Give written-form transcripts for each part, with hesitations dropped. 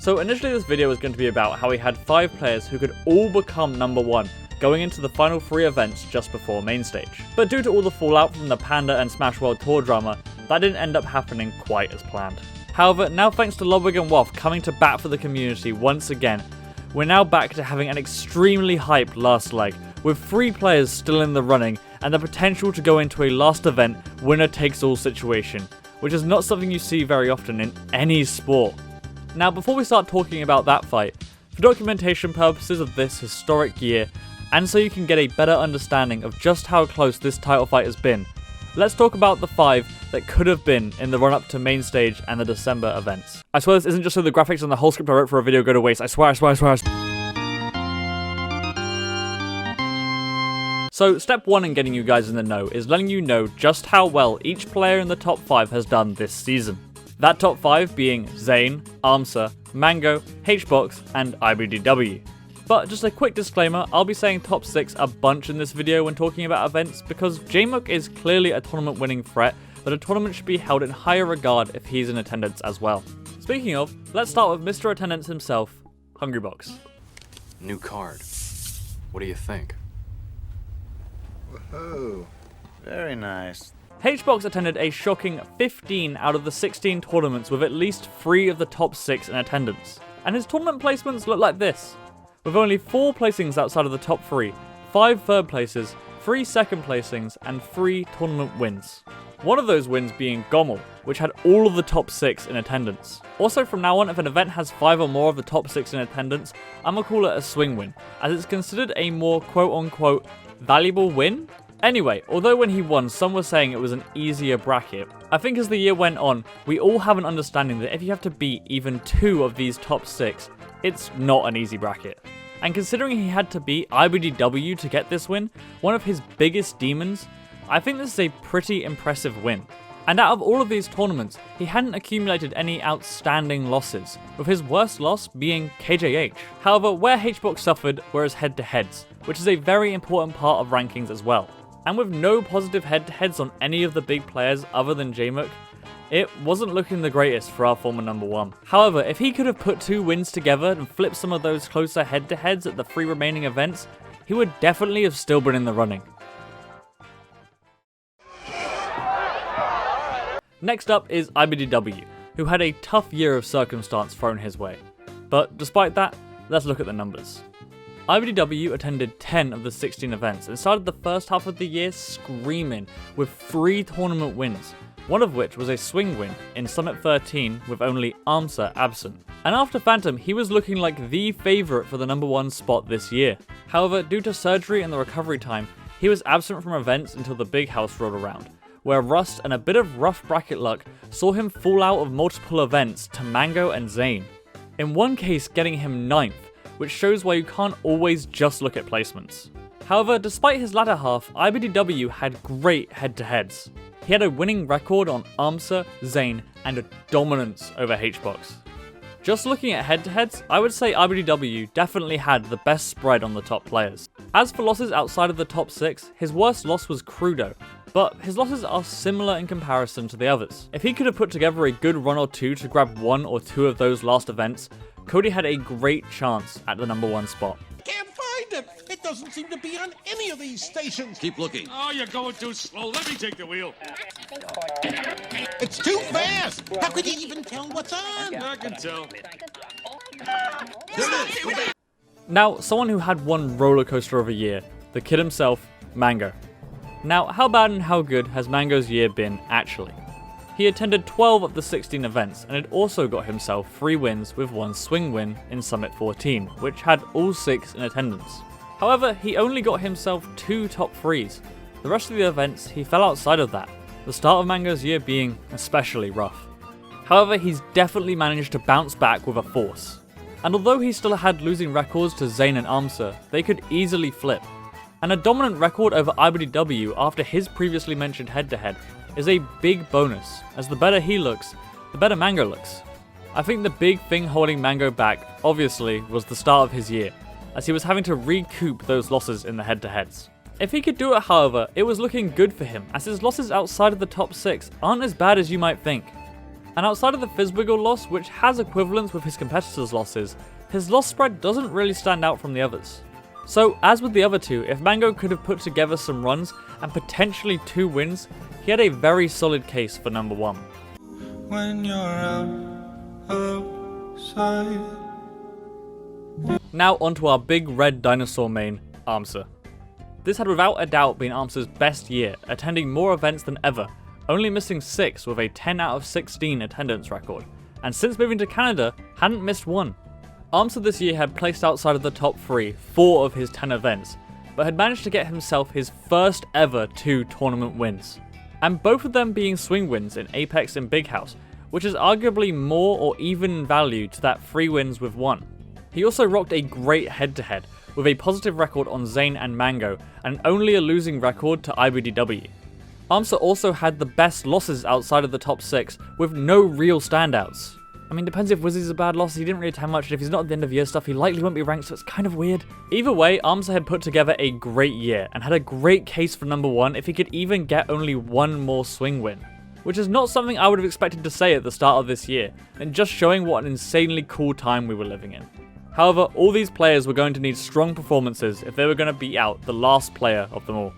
So initially this video was going to be about how he had 5 players who could all become number 1 going into the final 3 events just before mainstage. But due to all the fallout from the Panda and Smash World Tour drama, that didn't end up happening quite as planned. However, now thanks to Ludwig and Wolf coming to bat for the community once again, we're now back to having an extremely hyped last leg, with 3 players still in the running and the potential to go into a last event winner takes all situation, which is not something you see very often in any sport. Now before we start talking about that fight, for documentation purposes of this historic year, and so you can get a better understanding of just how close this title fight has been, let's talk about the 5 that could have been in the run-up to main stage and the December events. I swear this isn't just so the graphics and the whole script I wrote for a video go to waste. I swear. So step 1 in getting you guys in the know is letting you know just how well each player in the top 5 has done this season. That top 5 being Zain, Amsa, Mango, Hungrybox, and Ibdw. But just a quick disclaimer, I'll be saying top 6 a bunch in this video when talking about events because JMUK is clearly a tournament winning threat, but a tournament should be held in higher regard if he's in attendance as well. Speaking of, let's start with Mr. Attendance himself, Hungrybox. New card. What do you think? Whoa, very nice. Hungrybox attended a shocking 15 out of the 16 tournaments with at least 3 of the top 6 in attendance. And his tournament placements look like this, with only 4 placings outside of the top 3, 5 third places, 3 second placings, and 3 tournament wins. One of those wins being Gommel, which had all of the top 6 in attendance. Also from now on, if an event has 5 or more of the top 6 in attendance, I'ma call it a swing win, as it's considered a more quote-unquote valuable win? Anyway, although when he won some were saying it was an easier bracket, I think as the year went on, we all have an understanding that if you have to beat even 2 of these top 6, it's not an easy bracket. And considering he had to beat Ibdw to get this win, one of his biggest demons, I think this is a pretty impressive win. And out of all of these tournaments, he hadn't accumulated any outstanding losses, with his worst loss being KJH. However, where Hungrybox suffered were his head-to-heads, which is a very important part of rankings as well. And with no positive head-to-heads on any of the big players other than JMUK, it wasn't looking the greatest for our former number 1. However, if he could have put 2 wins together and flipped some of those closer head-to-heads at the 3 remaining events, he would definitely have still been in the running. Next up is Ibdw, who had a tough year of circumstance thrown his way. But despite that, let's look at the numbers. Ibdw attended 10 of the 16 events and started the first half of the year screaming with 3 tournament wins, one of which was a swing win in Summit 13 with only Amsa absent. And after Phantom, he was looking like the favourite for the number 1 spot this year. However, due to surgery and the recovery time, he was absent from events until the big house rolled around, where rust and a bit of rough bracket luck saw him fall out of multiple events to Mango and Zain. In one case getting him 9th, which shows why you can't always just look at placements. However, despite his latter half, Ibdw had great head-to-heads. He had a winning record on Amsa, Zain, and a dominance over Hungrybox. Just looking at head-to-heads, I would say Ibdw definitely had the best spread on the top players. As for losses outside of the top 6, his worst loss was Crudo, but his losses are similar in comparison to the others. If he could have put together a good run or 2 to grab 1 or 2 of those last events, Cody had a great chance at the number 1 spot. Can't find it! It doesn't seem to be on any of these stations! Keep looking. Oh, you're going too slow. Let me take the wheel. It's too fast! How could you even tell what's on? I can tell. Now, someone who had one roller coaster of a year, the kid himself, Mango. Now, how bad and how good has Mango's year been actually? He attended 12 of the 16 events and had also got himself 3 wins with 1 swing win in Summit 14, which had all 6 in attendance. However, he only got himself 2 top 3s. The rest of the events, he fell outside of that, the start of Mango's year being especially rough. However, he's definitely managed to bounce back with a force. And although he still had losing records to Zain and Amsa, they could easily flip. And a dominant record over Ibdw after his previously mentioned head-to-head is a big bonus, as the better he looks, the better Mango looks. I think the big thing holding Mango back, obviously, was the start of his year, as he was having to recoup those losses in the head-to-heads. If he could do it, however, it was looking good for him, as his losses outside of the top 6 aren't as bad as you might think. And outside of the Fizzwiggle loss, which has equivalence with his competitors' losses, his loss spread doesn't really stand out from the others. So, as with the other two, if Mango could have put together some runs and potentially 2 wins, he had a very solid case for number 1. When you're outside. Now onto our big red dinosaur main, Amsa. This had without a doubt been Amsa's best year, attending more events than ever, only missing 6 with a 10 out of 16 attendance record, and since moving to Canada, hadn't missed 1. Amsa this year had placed outside of the top 3 4 of his 10 events, but had managed to get himself his first ever 2 tournament wins. And both of them being swing wins in Apex and Big House, which is arguably more or even in value to that 3 wins with 1. He also rocked a great head-to-head, with a positive record on Zain and Mango, and only a losing record to Ibdw. Amsa also had the best losses outside of the top 6, with no real standouts. I mean, depends if Wizzy's a bad loss, he didn't really have much, and if he's not at the end of year stuff, he likely won't be ranked, so it's kind of weird. Either way, Amsa had put together a great year, and had a great case for number 1 if he could even get only 1 more swing win. Which is not something I would have expected to say at the start of this year, and just showing what an insanely cool time we were living in. However, all these players were going to need strong performances if they were going to beat out the last player of them all.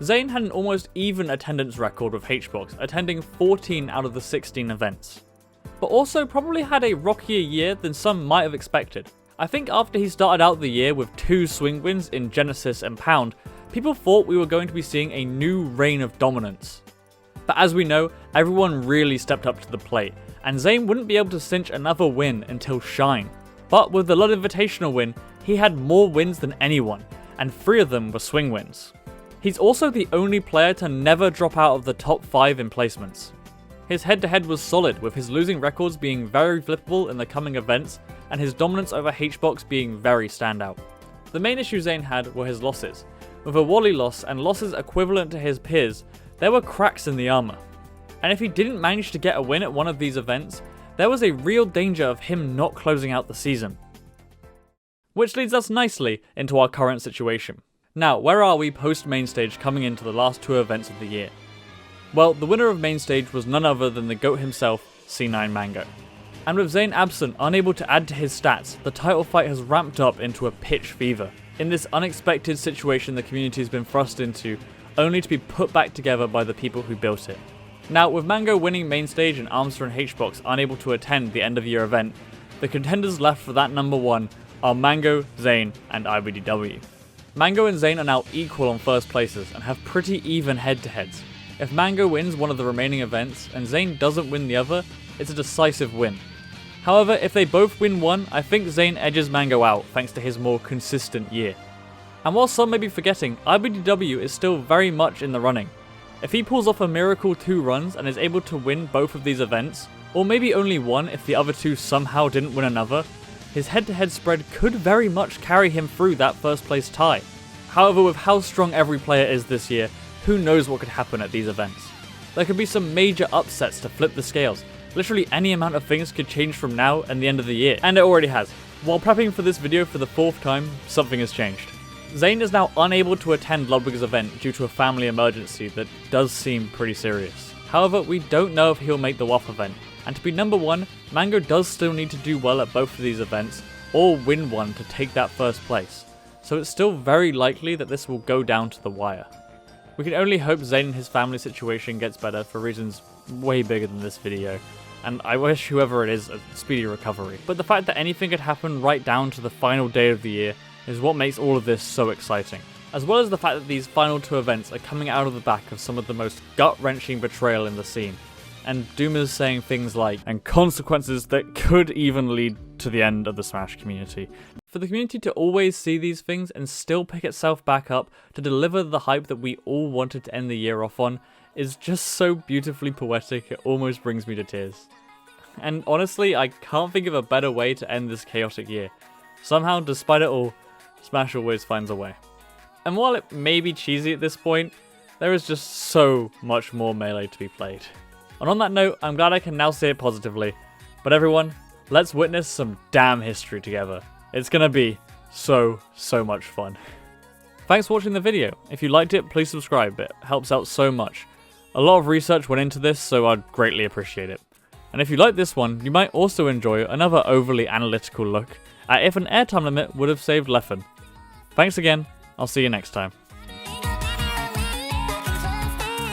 Zain had an almost even attendance record with Hbox, attending 14 out of the 16 events. But also probably had a rockier year than some might have expected. I think after he started out the year with 2 swing wins in Genesis and Pound, people thought we were going to be seeing a new reign of dominance. But as we know, everyone really stepped up to the plate, and Zain wouldn't be able to cinch another win until Shine. But with the Lud Invitational win, he had more wins than anyone, and 3 of them were swing wins. He's also the only player to never drop out of the top 5 in placements. His head-to-head was solid, with his losing records being very flippable in the coming events, and his dominance over Hbox being very standout. The main issue Zain had were his losses. With a Wally loss and losses equivalent to his peers, there were cracks in the armor. And if he didn't manage to get a win at one of these events, there was a real danger of him not closing out the season. Which leads us nicely into our current situation. Now, where are we post mainstage coming into the last 2 events of the year? Well, the winner of mainstage was none other than the GOAT himself, C9 Mango. And with Zain absent, unable to add to his stats, the title fight has ramped up into a pitch fever. In this unexpected situation the community has been thrust into, only to be put back together by the people who built it. Now, with Mango winning mainstage and Amsa and Hbox unable to attend the end of year event, the contenders left for that number 1 are Mango, Zain, and Ibdw. Mango and Zain are now equal on first places and have pretty even head-to-heads. If Mango wins one of the remaining events and Zain doesn't win the other, it's a decisive win. However, if they both win one, I think Zain edges Mango out thanks to his more consistent year. And while some may be forgetting, Ibdw is still very much in the running. If he pulls off a miracle 2 runs and is able to win both of these events, or maybe only one if the other 2 somehow didn't win another, his head-to-head spread could very much carry him through that first place tie. However, with how strong every player is this year, who knows what could happen at these events. There could be some major upsets to flip the scales. Literally any amount of things could change from now and the end of the year, and it already has. While prepping for this video for the 4th time, something has changed. Zain is now unable to attend Ludwig's event due to a family emergency that does seem pretty serious. However, we don't know if he'll make the WAF event, and to be number 1, Mango does still need to do well at both of these events, or win one to take that first place, so it's still very likely that this will go down to the wire. We can only hope Zain and his family situation gets better for reasons way bigger than this video, and I wish whoever it is a speedy recovery. But the fact that anything could happen right down to the final day of the year is what makes all of this so exciting. As well as the fact that these final 2 events are coming out of the back of some of the most gut-wrenching betrayal in the scene, and Doomers saying things like, and consequences that could even lead to the end of the Smash community. For the community to always see these things and still pick itself back up to deliver the hype that we all wanted to end the year off on is just so beautifully poetic it almost brings me to tears. And honestly, I can't think of a better way to end this chaotic year. Somehow, despite it all, Smash always finds a way. And while it may be cheesy at this point, there is just so much more Melee to be played. And on that note, I'm glad I can now say it positively. But everyone, let's witness some damn history together. It's gonna be so much fun. Thanks for watching the video. If you liked it, please subscribe, it helps out so much. A lot of research went into this, so I'd greatly appreciate it. And if you like this one, you might also enjoy another overly analytical look at if an airtime limit would have saved Leffen. Thanks again, I'll see you next time.